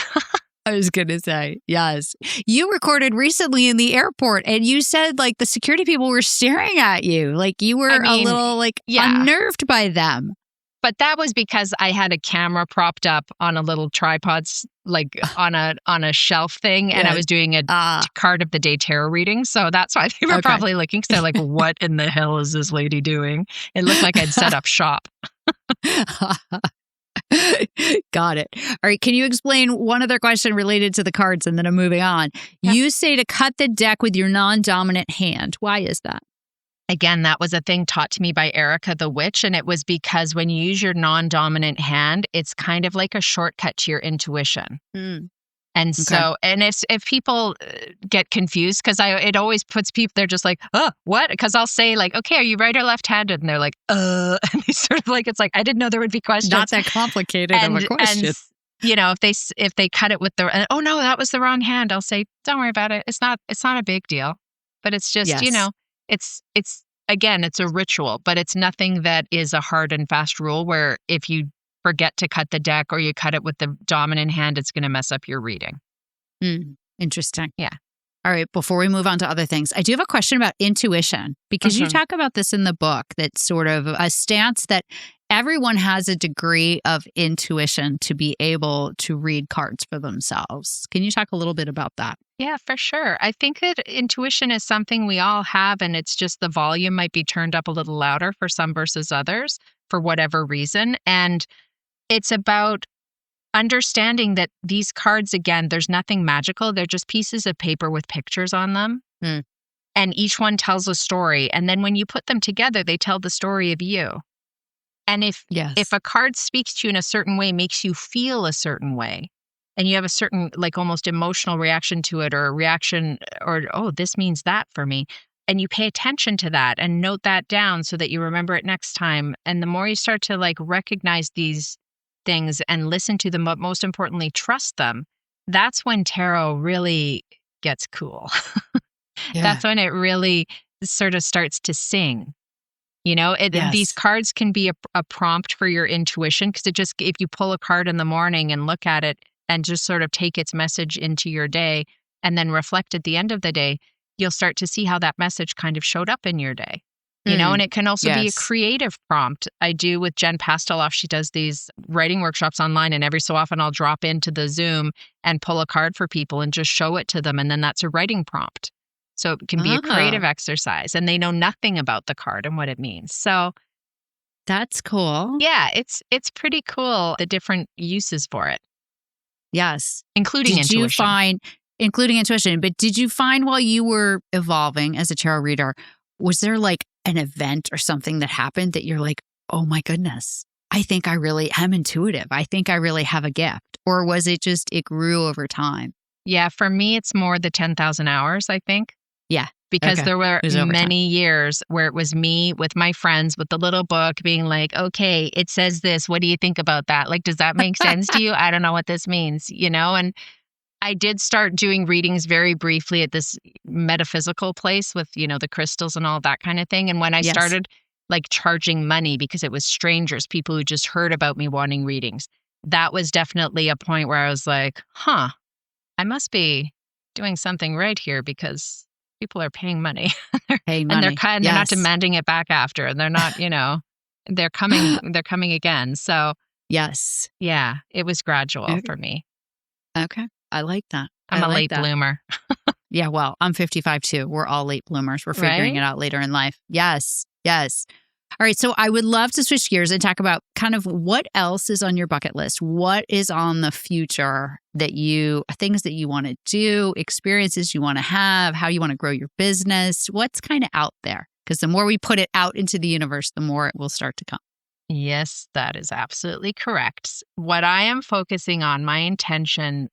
S2: I was going to say, yes. You recorded recently in the airport and you said like the security people were staring at you. Like you were a little like unnerved by them.
S1: But that was because I had a camera propped up on a little tripod, like on a shelf thing, and I was doing a card of the day tarot reading. So that's why they were probably looking. So they're like, what in the hell is this lady doing? It looked like I'd set up shop.
S2: Got it. All right. Can you explain one other question related to the cards and then I'm moving on? Yeah. You say to cut the deck with your non-dominant hand. Why is that?
S1: Again, that was a thing taught to me by Erica the Witch. And it was because when you use your non-dominant hand, it's kind of like a shortcut to your intuition. And so, and if people get confused, because it always puts people, they're just like, oh, what? Because I'll say like, okay, are you right or left-handed? And they're like, and they sort of like, it's like, I didn't know there would be questions.
S2: Not that complicated of a question.
S1: And, if they cut it with oh no, that was the wrong hand, I'll say, don't worry about it. It's not a big deal. But it's just, it's again, it's a ritual, but it's nothing that is a hard and fast rule where if you forget to cut the deck or you cut it with the dominant hand, it's going to mess up your reading.
S2: Interesting.
S1: Yeah.
S2: All right. Before we move on to other things, I do have a question about intuition because you talk about this in the book. That's sort of a stance that everyone has a degree of intuition to be able to read cards for themselves. Can you talk a little bit about that?
S1: Yeah, for sure. I think that intuition is something we all have, and it's just the volume might be turned up a little louder for some versus others for whatever reason. And it's about understanding that these cards, again, there's nothing magical. They're just pieces of paper with pictures on them. And each one tells a story. And then when you put them together, they tell the story of you. And if a card speaks to you in a certain way, makes you feel a certain way, and you have a certain like almost emotional reaction to it, or a reaction, or, oh, this means that for me. And you pay attention to that and note that down so that you remember it next time. And the more you start to like recognize these things and listen to them, but most importantly, trust them, that's when tarot really gets cool. That's when it really sort of starts to sing. These cards can be a prompt for your intuition, because if you pull a card in the morning and look at it and just sort of take its message into your day and then reflect at the end of the day, you'll start to see how that message kind of showed up in your day. And it can also be a creative prompt. I do with Jen Pasteloff. She does these writing workshops online, and every so often I'll drop into the Zoom and pull a card for people and just show it to them. And then that's a writing prompt. So it can be a creative exercise, and they know nothing about the card and what it means. So
S2: that's cool.
S1: Yeah, it's pretty cool, the different uses for it.
S2: Yes.
S1: Including intuition.
S2: Including intuition. But did you find while you were evolving as a tarot reader, was there like an event or something that happened that you're like, oh my goodness, I think I really am intuitive. I think I really have a gift. Or was it just, it grew over time?
S1: Yeah, for me, it's more the 10,000 hours, I think.
S2: Yeah.
S1: Because there were many years where it was me with my friends with the little book being like, okay, it says this. What do you think about that? Like, does that make sense to you? I don't know what this means, And I did start doing readings very briefly at this metaphysical place with, the crystals and all that kind of thing. And when I started like charging money because it was strangers, people who just heard about me wanting readings, that was definitely a point where I was like, I must be doing something right here, because people are paying money. And they're not demanding it back after, and they're not, they're coming again. So
S2: yes.
S1: Yeah, it was gradual for me.
S2: Okay. I like that.
S1: I'm
S2: I
S1: a
S2: like
S1: late
S2: that.
S1: bloomer.
S2: Yeah, well, I'm 55 too. We're all late bloomers. We're figuring
S1: Right?
S2: it out later in life. Yes, yes. All right, so I would love to switch gears and talk about kind of what else is on your bucket list. What is on the future things that you want to do, experiences you want to have, how you want to grow your business? What's kind of out there? Because the more we put it out into the universe, the more it will start to come.
S1: Yes, that is absolutely correct. What I am focusing on, my intention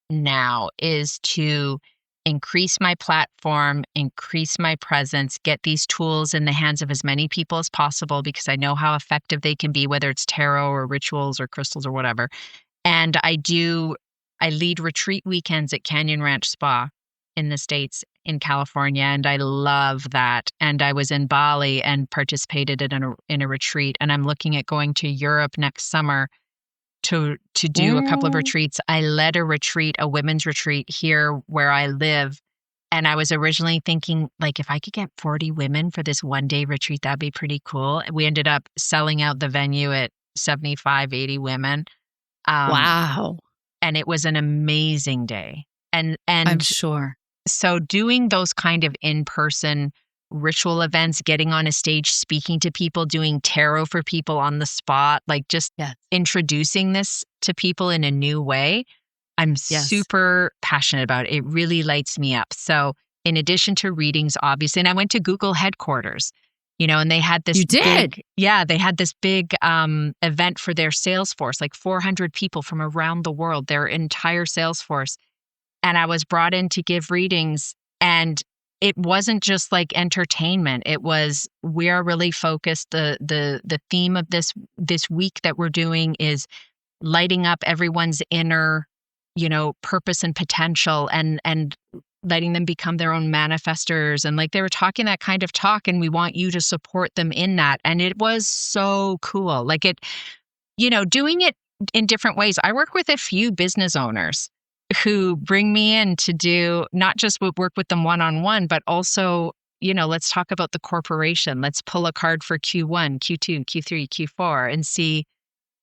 S1: now is to increase my platform, increase my presence, get these tools in the hands of as many people as possible because I know how effective they can be, whether it's tarot or rituals or crystals or whatever. And I lead retreat weekends at Canyon Ranch Spa in the States in California, and I love that. And I was in Bali and participated in a retreat, and I'm looking at going to Europe next summer to do a couple of
S2: Mm.
S1: retreats. I led a retreat, a women's retreat here where I live. And I was originally thinking, like, if I could get 40 women for this 1-day retreat, that'd be pretty cool. We ended up selling out the venue at 75, 80 women. Um,
S2: Wow,
S1: and it was an amazing day. And
S2: I'm
S1: and
S2: sure.
S1: so doing those kind of in-person ritual events, getting on a stage, speaking to people, doing tarot for people on the spot, like just
S2: Yes,
S1: introducing this to people in a new way, I'm
S2: yes.
S1: super passionate about it. It really lights me up. So in addition to readings, obviously, and I went to Google headquarters, and they had this
S2: You did?
S1: big event for their sales force, like 400 people from around the world, their entire sales force. And I was brought in to give readings, and it wasn't just like entertainment. It was, we are really focused. The theme of this week that we're doing is lighting up everyone's inner, purpose and potential, and letting them become their own manifestors. And like they were talking that kind of talk, and we want you to support them in that. And it was so cool. Like doing it in different ways. I work with a few business owners who bring me in to do not just work with them one-on-one, but also, let's talk about the corporation. Let's pull a card for Q1, Q2, Q3, Q4 and see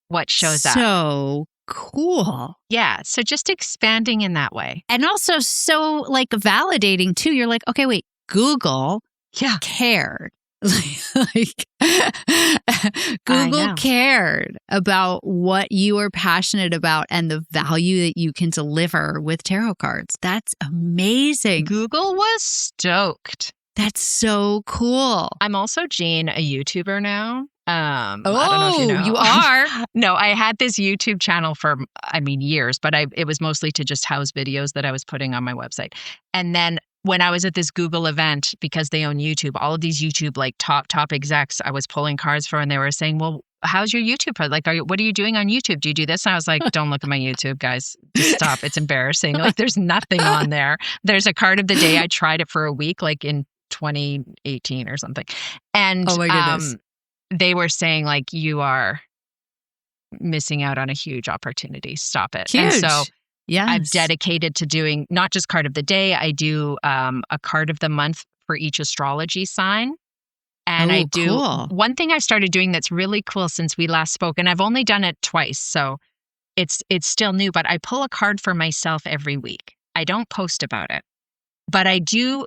S1: what shows up.
S2: So cool.
S1: Yeah. So just expanding in that way.
S2: And also so like validating too. You're like, okay, wait, Google
S1: Yeah.
S2: cared. Like
S1: I
S2: Google
S1: know.
S2: cared about what you are passionate about and the value that you can deliver with tarot cards. That's amazing.
S1: Google was stoked.
S2: That's so cool.
S1: I'm also, Jean, a YouTuber now. I don't know if you know.
S2: You are?
S1: No, I had this YouTube channel for, years, but it was mostly to just house videos that I was putting on my website. And then when I was at this Google event, because they own YouTube, all of these YouTube like top execs I was pulling cards for, and they were saying, well, how's your YouTube? Like, what are you doing on YouTube? Do you do this? And I was like, don't look at my YouTube, guys. Just stop. It's embarrassing. Like, there's nothing on there. There's a card of the day. I tried it for a week, like in 2018 or something. And
S2: Oh my goodness.
S1: they were saying, like, you are missing out on a huge opportunity. Stop it.
S2: Huge.
S1: And so
S2: yes.
S1: I've dedicated to doing not just card of the day. I do a card of the month for each astrology sign. And I do
S2: cool.
S1: one thing I've started doing that's really cool since we last spoke, and I've only done it twice, so it's still new, but I pull a card for myself every week. I don't post about it, but I do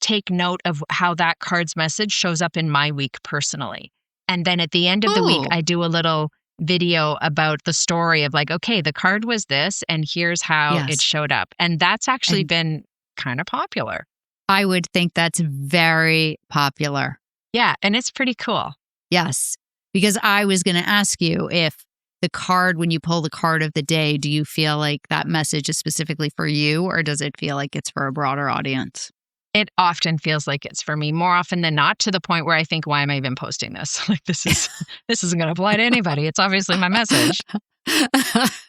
S1: take note of how that card's message shows up in my week personally. And then at the end of the week, I do a little video about the story of like, okay, the card was this, and here's how it showed up. And that's actually been kind of popular.
S2: I would think that's very popular.
S1: Yeah, and it's pretty cool.
S2: Yes, because I was going to ask you if the card, when you pull the card of the day, do you feel like that message is specifically for you, or does it feel like it's for a broader audience?
S1: It often feels like it's for me, more often than not, to the point where I think, why am I even posting this? Like, this isn't going to apply to anybody. It's obviously my message.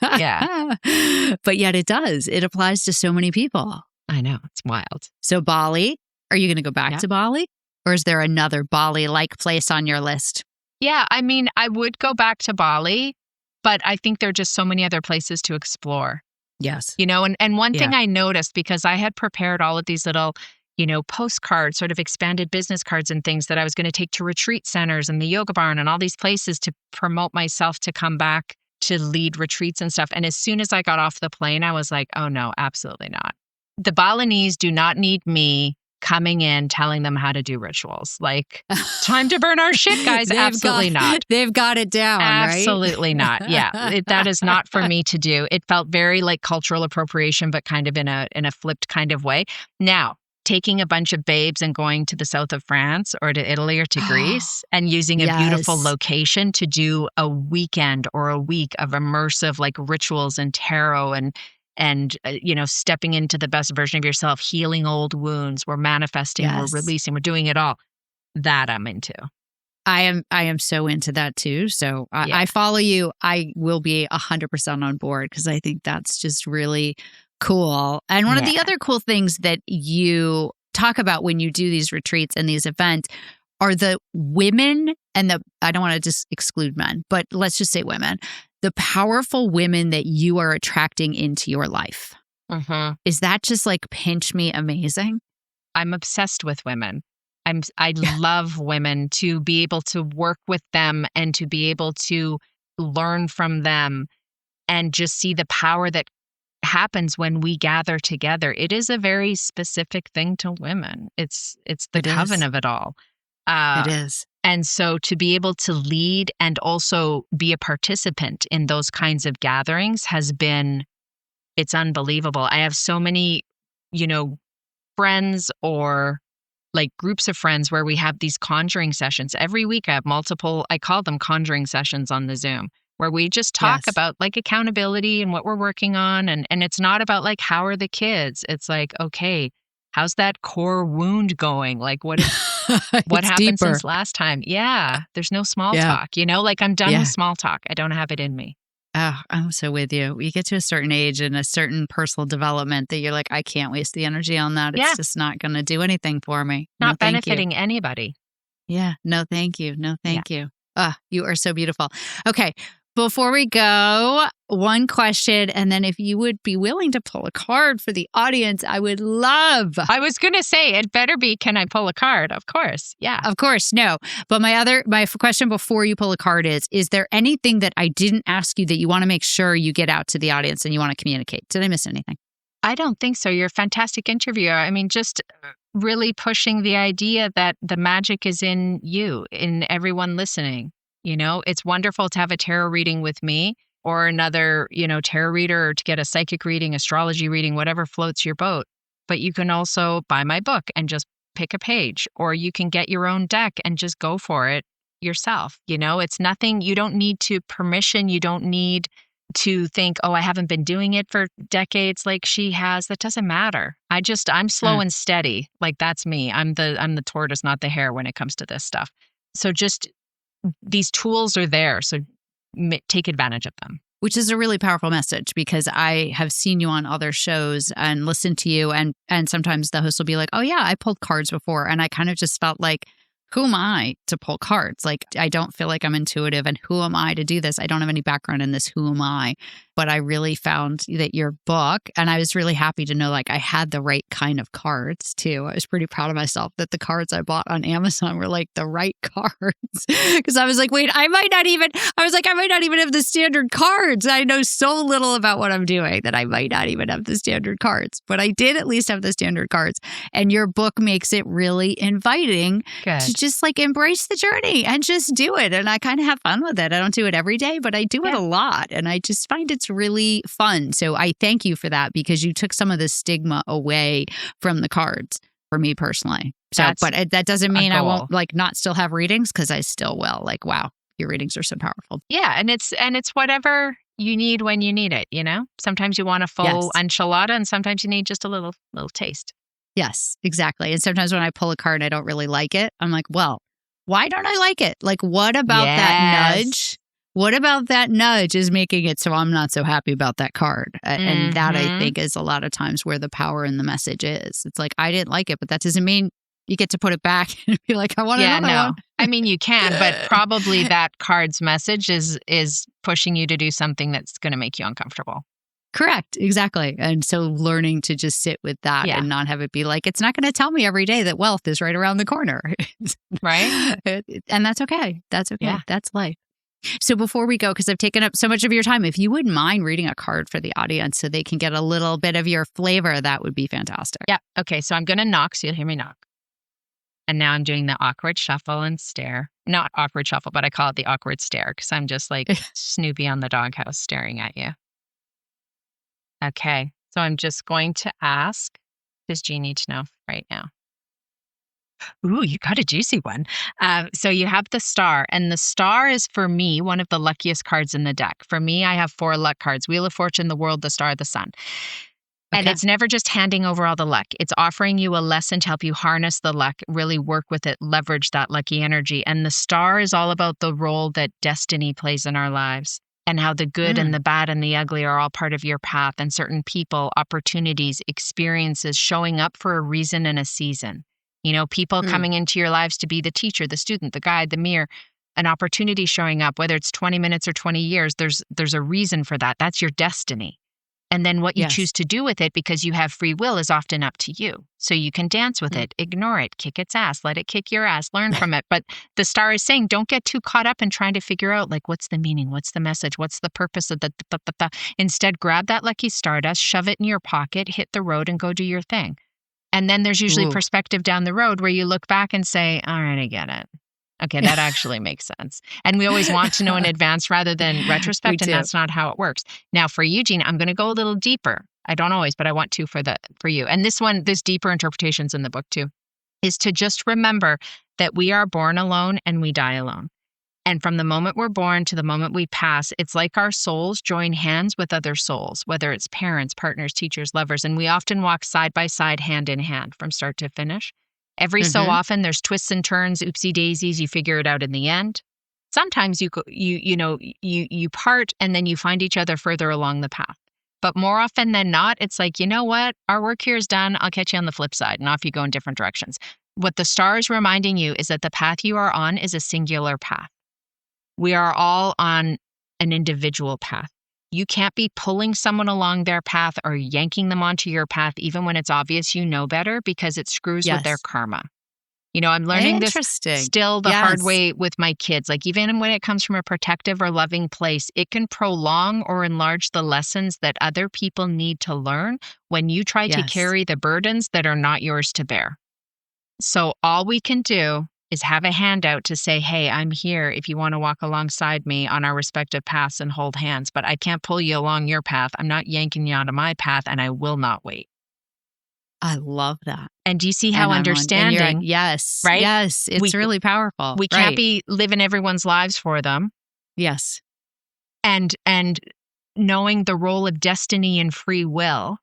S1: Yeah.
S2: But yet it does. It applies to so many people.
S1: I know. It's wild.
S2: So Bali, are you going to go back to Bali? Or is there another Bali-like place on your list?
S1: Yeah. I would go back to Bali, but I think there are just so many other places to explore.
S2: Yes.
S1: And one thing I noticed, because I had prepared all of these little, postcards, sort of expanded business cards and things that I was going to take to retreat centers and the yoga barn and all these places to promote myself to come back to lead retreats and stuff. And as soon as I got off the plane, I was like, oh no, absolutely not. The Balinese do not need me coming in telling them how to do rituals. Like, time to burn our shit, guys. Absolutely not.
S2: They've got it down,
S1: Absolutely
S2: right?
S1: not. Yeah, that is not for me to do. It felt very like cultural appropriation, but kind of in a flipped kind of way. Now, taking a bunch of babes and going to the south of France or to Italy or to Greece and using a beautiful location to do a weekend or a week of immersive like rituals and tarot and stepping into the best version of yourself, healing old wounds, we're manifesting, we're releasing, we're doing it all. That I'm into.
S2: I am so into that too. So I follow you. I will be 100% on board because I think that's just really cool. And one of the other cool things that you talk about when you do these retreats and these events are the women and I don't want to just exclude men, but let's just say women, the powerful women that you are attracting into your life.
S1: Mm-hmm.
S2: Is that just like pinch me amazing?
S1: I'm obsessed with women. I love women, to be able to work with them and to be able to learn from them and just see the power that happens when we gather together. It is a very specific thing to women. It's the coven of it all.
S2: It is.
S1: And so to be able to lead and also be a participant in those kinds of gatherings it's unbelievable. I have so many, friends or like groups of friends where we have these conjuring sessions. Every week I have multiple, I call them conjuring sessions on the Zoom, where we just talk about like accountability and what we're working on. And it's not about like, how are the kids? It's like, okay, how's that core wound going? Like what happened
S2: deeper
S1: since last time? Yeah. There's no small talk, like I'm done with small talk. I don't have it in me.
S2: Oh, I'm so with you. You get to a certain age and a certain personal development that you're like, I can't waste the energy on that. It's just not going to do anything for me.
S1: Not benefiting anybody.
S2: Yeah. No, thank you. No, thank you. You are so beautiful. Okay. Before we go, one question, and then if you would be willing to pull a card for the audience, I would love.
S1: I was going to say, it better be, can I pull a card? Of course. Yeah.
S2: Of course. No. But my question before you pull a card is there anything that I didn't ask you that you want to make sure you get out to the audience and you want to communicate? Did I miss anything?
S1: I don't think so. You're a fantastic interviewer. I mean, just really pushing the idea that the magic is in you, in everyone listening. It's wonderful to have a tarot reading with me or another, tarot reader, or to get a psychic reading, astrology reading, whatever floats your boat. But you can also buy my book and just pick a page, or you can get your own deck and just go for it yourself. It's nothing, you don't need permission. You don't need to think, oh, I haven't been doing it for decades like she has. That doesn't matter. I'm slow and steady. Like that's me. I'm the tortoise, not the hare when it comes to this stuff. So just these tools are there. So take advantage of them.
S2: Which is a really powerful message because I have seen you on other shows and listened to you. And sometimes the host will be like, oh yeah, I pulled cards before. And I kind of just felt like, who am I to pull cards? Like, I don't feel like I'm intuitive. And who am I to do this? I don't have any background in this. Who am I? But I really found that your book, and I was really happy to know like I had the right kind of cards too. I was pretty proud of myself that the cards I bought on Amazon were like the right cards. Because I was like, wait, I might not even have the standard cards. I know so little about what I'm doing that I might not even have the standard cards. But I did at least have the standard cards. And your book makes it really inviting to just like embrace the journey and just do it. And I kind of have fun with it. I don't do it every day, but I do it a lot. And I just find it's really fun. So I thank you for that because you took some of the stigma away from the cards for me personally. So, but that doesn't mean I won't like not still have readings because I still will. Like, wow, your readings are so powerful.
S1: Yeah. And it's whatever you need when you need it. Sometimes you want a full enchilada and sometimes you need just a little taste.
S2: Yes, exactly. And sometimes when I pull a card and I don't really like it, I'm like, well, why don't I like it? Like, what about that nudge? What about that nudge is making it so I'm not so happy about that card? And that, I think, is a lot of times where the power in the message is. It's like, I didn't like it, but that doesn't mean you get to put it back and be like, I want another one.
S1: I mean, you can, but probably that card's message is pushing you to do something that's going to make you uncomfortable.
S2: Correct. Exactly. And so learning to just sit with that and not have it be like, it's not going to tell me every day that wealth is right around the corner.
S1: Right.
S2: And that's okay. That's okay.
S1: Yeah.
S2: That's life. So before we go, because I've taken up so much of your time, if you wouldn't mind reading a card for the audience so they can get a little bit of your flavor, that would be fantastic.
S1: Yeah. Okay. So I'm going to knock. So you'll hear me knock. And now I'm doing the awkward shuffle and stare. Not awkward shuffle, but I call it the awkward stare because I'm just like Snoopy on the doghouse staring at you. Okay. So I'm just going to ask, does Jean need to know right now? Ooh, you got a juicy one. So you have the star, and the star is, for me, one of the luckiest cards in the deck. For me, I have 4 luck cards: Wheel of Fortune, the World, the Star, the Sun. And it's never just handing over all the luck. It's offering you a lesson to help you harness the luck, really work with it, leverage that lucky energy. And the star is all about the role that destiny plays in our lives and how the good and the bad and the ugly are all part of your path, and certain people, opportunities, experiences showing up for a reason and a season. You know, people coming into your lives to be the teacher, the student, the guide, the mirror, an opportunity showing up, whether it's 20 minutes or 20 years, there's a reason for that. That's your destiny. And then what you choose to do with it, because you have free will, is often up to you. So you can dance with it, ignore it, kick its ass, let it kick your ass, learn from it. But the star is saying, don't get too caught up in trying to figure out, like, what's the meaning? What's the message? What's the purpose of the. Instead, grab that lucky stardust, shove it in your pocket, hit the road, and go do your thing. And then there's usually perspective down the road where you look back and say, all right, I get it. Okay, that actually makes sense. And we always want to know in advance rather than retrospect, and that's not how it works. Now for you, Jean, I'm going to go a little deeper. I don't always, but I want to for you. And this deeper interpretation's in the book too, is to just remember that we are born alone and we die alone. And from the moment we're born to the moment we pass, it's like our souls join hands with other souls, whether it's parents, partners, teachers, lovers. And we often walk side by side, hand in hand from start to finish. Every so often there's twists and turns, oopsie daisies, you figure it out in the end. Sometimes you part and then you find each other further along the path. But more often than not, it's like, you know what? Our work here is done. I'll catch you on the flip side, and off you go in different directions. What the star is reminding you is that the path you are on is a singular path. We are all on an individual path. You can't be pulling someone along their path or yanking them onto your path, even when it's obvious you know better, because it screws with their karma. You know, I'm learning this still the hard way with my kids. Like, even when it comes from a protective or loving place, it can prolong or enlarge the lessons that other people need to learn when you try to carry the burdens that are not yours to bear. So all we can do is have a handout to say, hey, I'm here if you want to walk alongside me on our respective paths and hold hands, but I can't pull you along your path. I'm not yanking you onto my path, and I will not wait.
S2: I love that.
S1: And do you see how understanding? Right?
S2: Yes. It's really powerful.
S1: We can't be living everyone's lives for them.
S2: Yes.
S1: And knowing the role of destiny and free will,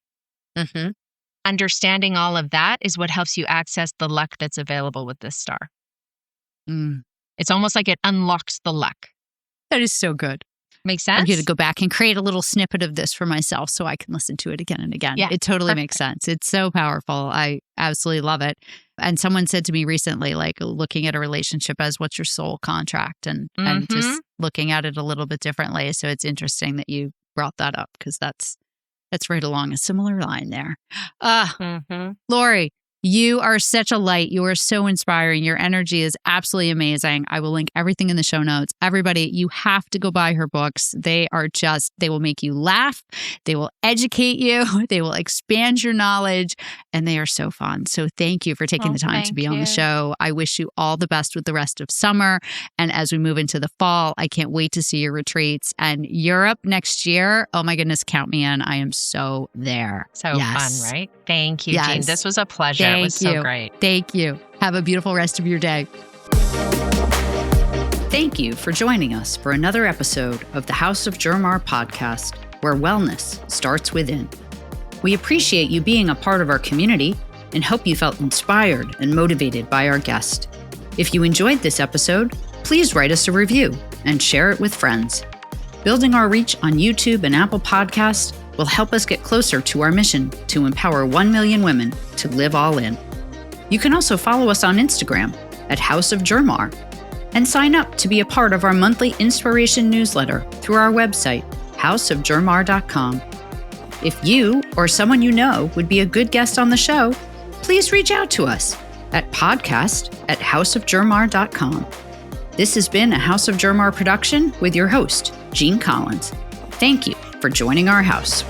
S1: understanding all of that is what helps you access the luck that's available with this star. It's almost like it unlocks the luck.
S2: That is so good.
S1: Makes sense?
S2: I'm going to go back and create a little snippet of this for myself so I can listen to it again and again. Yeah, it totally makes sense. It's so powerful. I absolutely love it. And someone said to me recently, like, looking at a relationship as what's your soul contract, and just looking at it a little bit differently. So it's interesting that you brought that up, because that's right along a similar line there. Lori, you are such a light. You are so inspiring. Your energy is absolutely amazing. I will link everything in the show notes. Everybody, you have to go buy her books. They will make you laugh. They will educate you. They will expand your knowledge, and they are so fun. So thank you for taking the time to be on the show. I wish you all the best with the rest of summer. And as we move into the fall, I can't wait to see your retreats and Europe next year. Oh my goodness, count me in. I am so there.
S1: So fun, right? Thank you, Jean. This was a pleasure. It was so great.
S2: Thank you. Have a beautiful rest of your day. Thank you for joining us for another episode of the House of JerMar podcast, where wellness starts within. We appreciate you being a part of our community and hope you felt inspired and motivated by our guest. If you enjoyed this episode, please write us a review and share it with friends. Building our reach on YouTube and Apple Podcasts will help us get closer to our mission to empower 1 million women to live all in. You can also follow us on Instagram at House of JerMar and sign up to be a part of our monthly inspiration newsletter through our website, houseofjermar.com. If you or someone you know would be a good guest on the show, please reach out to us at podcast@houseofjermar.com. This has been a House of JerMar production with your host, Jean Collins. Thank you for joining our house.